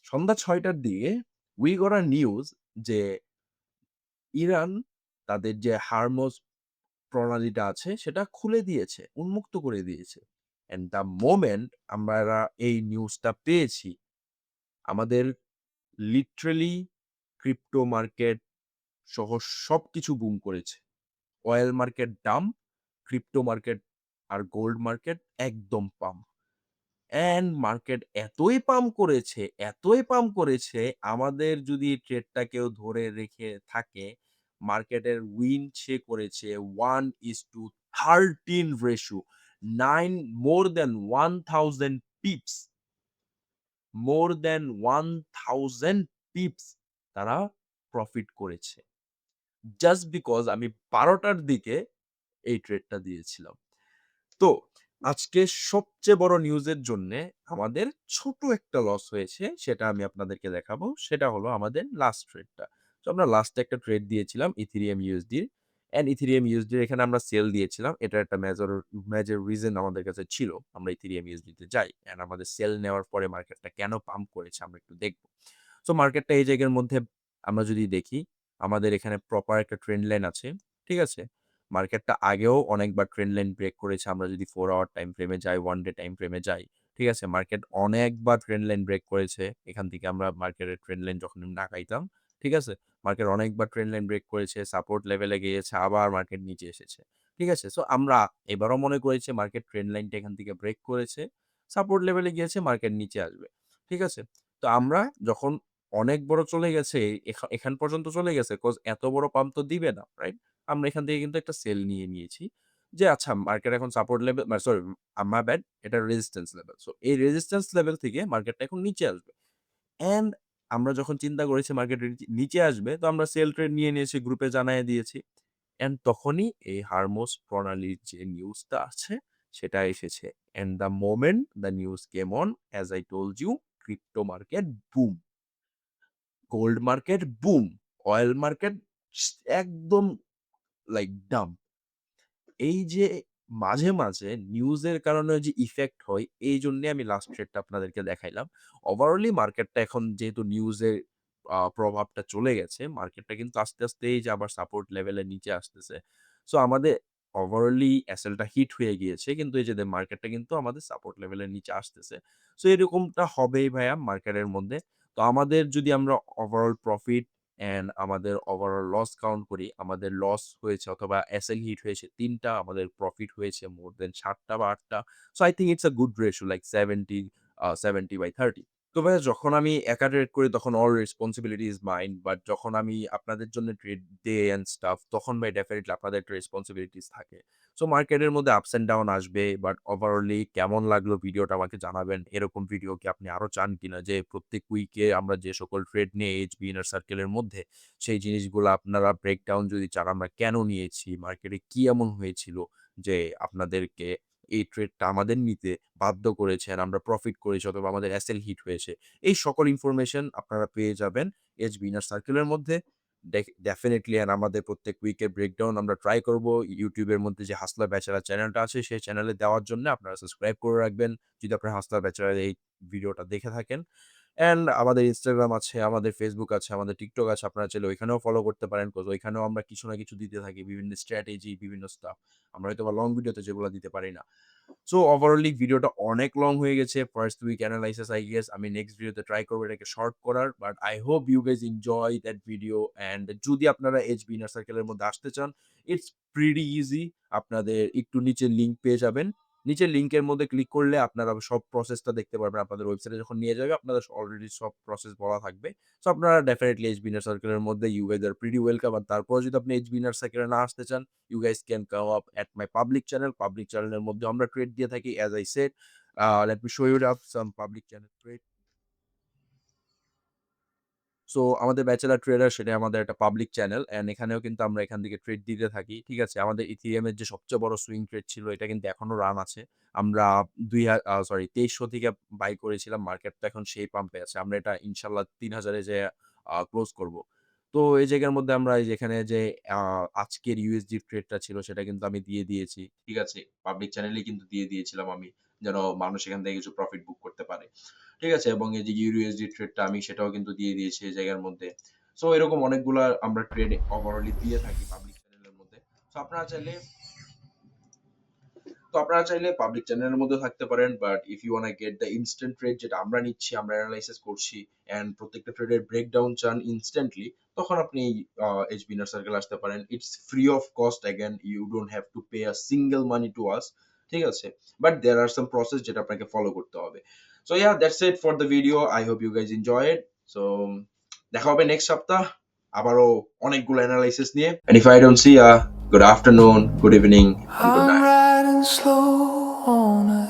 [SPEAKER 2] সন্ধ্যা ৬ঃ০০ র দিকে we got a নিউজ যে ইরান তাদের যে হারমোজ প্রণালীটা আছে সেটা খুলে দিয়েছে, উন্মুক্ত করে দিয়েছে। অ্যান্ড দ্য মোমেন্ট আমরা এই নিউজটা পেয়েছি, আমাদের লিটারেলি ক্রিপ্টো মার্কেট সহ সবকিছু বুম করেছে। Oil market dump, crypto market আর গোল্ড মার্কেট একদম পাম্প। অ্যান্ড মার্কেট এতই পাম্প করেছে, আমাদের যদি ট্রেডটা কেউ ধরে রেখে থাকে, মার্কেটের উইন সে করেছে 1:13 ratio. 9 more than 1000 pips, more than 1000 pips তারা প্রফিট করেছে। জাস্ট বিকজ আমি ১২ টার দিকে এই ট্রেডটা দিয়েছিলাম। তো আজকে সবচেয়ে বড় নিউজের জন্যে আমাদের ছোট একটা লস হয়েছে। সেটা আমি আপনাদেরকে দেখাবো। সেটা হলো আমাদের লাস্ট ট্রেডটা। তো আমরা লাস্টে একটা ট্রেড দিয়েছিলাম Ethereum USD র। অ্যান্ড Ethereum USD র এখানে আমরা সেল দিয়েছিলাম। এটার একটা মেজর রিজন আমাদের কাছে ছিল। আমরা Ethereum USD তে যাই। অ্যান্ড আমাদের সেল নেওয়ার পরে মার্কেটটা কেন পাম্প করেছে আমরা একটু দেখব। সো মার্কেটটা এই জায়গার মধ্যে আমরা যদি দেখি, আমাদের এখানে প্রপার একটা ট্রেন্ড লাইন আছে। ঠিক আছে? মার্কেটটা আগেও অনেকবার ট্রেন্ড লাইন ব্রেক করেছে। আমরা যদি 4 আওয়ার টাইম ফ্রেমে যাই, 1 ডে টাইম ফ্রেমে যাই। ঠিক আছে? মার্কেট অনেকবার ট্রেন্ড লাইন ব্রেক করেছে। এখান থেকে আমরা মার্কেটের ট্রেন্ড লাইন যখন তাকাইতাম, ঠিক আছে? মার্কেট অনেকবার ট্রেন্ড লাইন ব্রেক করেছে, সাপোর্ট লেভেলে গিয়েছে, আবার মার্কেট নিচে এসেছে। ঠিক আছে? সো আমরা এবারও মনে করেছি মার্কেট ট্রেন্ড লাইনটা এখান থেকে ব্রেক করেছে, সাপোর্ট লেভেলে গিয়েছে, মার্কেট নিচে আসবে। ঠিক আছে? তো আমরা যখন অনেক বড় চলে গেছে, এখান পর্যন্ত চলে গেছে, কজ এত বড় পাম্প তো দিবে না, রাইট? আমরা এখান থেকে কিন্তু একটা সেল নিয়ে নিয়েছি। যে আচ্ছা মার্কেট এখন support level sorry my bad, এটা রেজিস্ট্যান্স লেভেল। সো এই রেজিস্ট্যান্স লেভেল থেকে মার্কেটটা এখন নিচে আসবে। অ্যান্ড আমরা যখন চিন্তা করেছি মার্কেট নিচে আসবে, তো আমরা সেল ট্রেড নিয়ে নিয়েছি, গ্রুপে জানায়ে দিয়েছি। অ্যান্ড তখনই এই হারমোস প্রণালীর যে নিউজটা আছে সেটা এসেছে। And the moment the news came on, as I told you, crypto market boom, gold market boom, oil market একদম লাইক ডাম্প। এই যে মাঝে নিউজের কারণে যে ইফেক্ট হয়, এইজন্যে আমি লাস্ট ট্রেডটা আপনাদেরকে দেখাইলাম। ওভারঅলি মার্কেটটা এখন যেহেতু নিউজের প্রভাবটা চলে গেছে, মার্কেটটা কিন্তু আস্তে এই যে আবার সাপোর্ট লেভেলের নিচে আসতেছে। সো আমাদের ওভারঅলি এসএলটা হিট হয়ে গিয়েছে। কিন্তু এই যে মার্কেটটা কিন্তু আমাদের সাপোর্ট লেভেলের নিচে আসতেছে। সো এরকমটা হবেই ভাইয়া মার্কেটের মধ্যে। তো আমাদের যদি আমরা ওভারঅল প্রফিট অ্যান্ড আমাদের ওভারঅল লস কাউন্ট করি, আমাদের লস হয়েছে অথবা এসএল হিট হয়েছে ৩ টা, আমাদের প্রফিট হয়েছে মোর দ্যান ৭ টা বা ৮ টা। So I think it's a good ratio like 70/30। তো ভাইয়া যখন আমি একা ট্রেড করি তখন all responsibility is mine. But যখন আমি আপনাদের জন্য ট্রেড দেই অ্যান্ড স্টাফ, তখন ভাই ডেফিনিটলি আপনাদের একটা রেসপনসিবিলিটিস থাকে। সো মার্কেটের মধ্যে আপস অ্যান্ড ডাউন আসবে। বাট ওভারঅলি কেমন লাগলো ভিডিওটা আমাকে জানাবেন। এরকম ভিডিও কি আপনি আরো চান কিনা? যে প্রত্যেক উইকে আমরা যে সকল ট্রেড নিয়ে এইচবি ইনার সার্কেলের মধ্যে, সেই জিনিসগুলো আপনারা ব্রেকডাউন যদি চান, আমরা কেন নিয়েছি? মার্কেটে কি এমন হয়েছিল যে আপনাদেরকে এই ট্রেডটা আমাদের নিতে বাধ্য করেছে আর আমরা প্রফিট করেছি অথবা আমাদের এসএল হিট হয়েছে। এই সকল ইনফরমেশন আপনারা পেয়ে যাবেন এইচবি ইনার সার্কেলের মধ্যে। ডেফিনিটলি অ্যান্ড আমাদের প্রত্যেক উইকের ব্রেকডাউন আমরা ট্রাই করব। YouTube এর মধ্যে যে হাসলা ব্যাচেলর চ্যানেলটা আছে সেই চ্যানেলে দেওয়ার জন্য আপনারা সাবস্ক্রাইব করে রাখবেন। যদি আপনারা হাসলা ব্যাচেলর এই ভিডিওটা দেখে থাকেন। অ্যান্ড আমাদের Instagram আছে, আমাদের Facebook আছে, আমাদের TikTok আছে। আপনারা চাইলে ওইখানেও ফলো করতে পারেন। কজ ওইখানেও আমরা কিছু না কিছু দিতে থাকি। বিভিন্ন স্ট্র্যাটেজি, বিভিন্ন স্টাফ। আমরা হয়তোবা লং ভিডিওতে যেগুলো দিতে পারি না। সো ওভারঅলি ভিডিওটা অনেক লং হয়ে গেছে। First week analysis I guess. আমি নেক্সট ভিডিওতে ট্রাই করব এটাকে শর্ট করার। But I hope you guys enjoy that video. And যদি আপনারা এইচবি ইনার সার্কেলের মধ্যে আসতে চান, ইটস প্রিটি ইজি। আপনাদের একটু নিচে লিংক পেয়ে যাবেন। নিচের লিংকের মধ্যে ক্লিক করলে আপনারা সব প্রসেসটা দেখতে পারবেন। আপনাদের ওয়েবসাইটে যখন নিয়ে যাবে, আপনাদের অলরেডি সব প্রসেস বলা থাকবে। সো আপনারা ডেফিনিটলি এইচবি ইনার সার্কেলের মধ্যে you guys are pretty welcome. আর তারপরেও যদি আপনি এইচবি ইনার সার্কেলে না আসতে চান, you guys can come up at my public channel. Public channel এর মধ্যে আমরা ট্রেড দিয়ে থাকি, as I said. Let me show you up some public channel trade. So আমাদের ব্যাচেলর ট্রেডার সেটা আমাদের একটা পাবলিক চ্যানেল অ্যান্ড এখানেও কিন্তু আমরা এখান থেকে ট্রেড দিতে থাকি। ঠিক আছে? আমাদের ইথিরিয়াম এর যে সবচেয়ে বড় সুইং ট্রেড ছিল এটা কিন্তু এখনো রান আছে। আমরা ২৩০০ থেকে বাই করেছিলাম। মার্কেট তো এখন সেই পাম্পে আছে। আমরা এটা ইনশাআল্লাহ ৩,০০০ এ যেয়ে ক্লোজ করব। তো এই জায়গার মধ্যে আমরা এই যে এখানে যে আ আজকের ইউএসডি ট্রেডটা ছিল সেটা কিন্তু আমি দিয়ে দিয়েছি। ঠিক আছে? পাবলিক চ্যানেলেই কিন্তু দিয়ে দিয়েছিলাম আমি। যেন মানুষ এখান থেকে কিছু প্রফিট বুক করতে পারে। ঠিক আছে? এবং এই যে ইউএসডি ট্রেডটা আমি সেটাও কিন্তু দিয়ে দিয়েছি এই জায়গার মধ্যে। সো এরকম অনেকগুলা আমরা ট্রেড ওভারঅলি দিয়ে থাকি পাবলিক চ্যানেলের মধ্যে। সো আপনারা চাইলে পাবলিক চ্যানেলের মধ্যে থাকতে পারেন। But if you wanna get the instant trade যেটা আমরা নিচ্ছি, আমরা এনালাইসিস করছি অ্যান্ড প্রত্যেকটা ট্রেডের ব্রেকডাউন চান ইনস্ট্যান্টলি, তখন আপনি এইচবি ইনার সার্কেল আসতে পারেন। It's free of cost again you don't have to pay a single money to us. ঠিক আছে? But there R some process যেটা আপনাকে ফলো করতে হবে। So yeah that's it for the video. I hope you guys enjoy it. So দেখা হবে next সপ্তাহ আবারও অনেকগুলো এনালাইসিস নিয়ে। And if I don't see ya, good afternoon, good evening, and good
[SPEAKER 3] I'm
[SPEAKER 2] night.
[SPEAKER 3] riding slow on a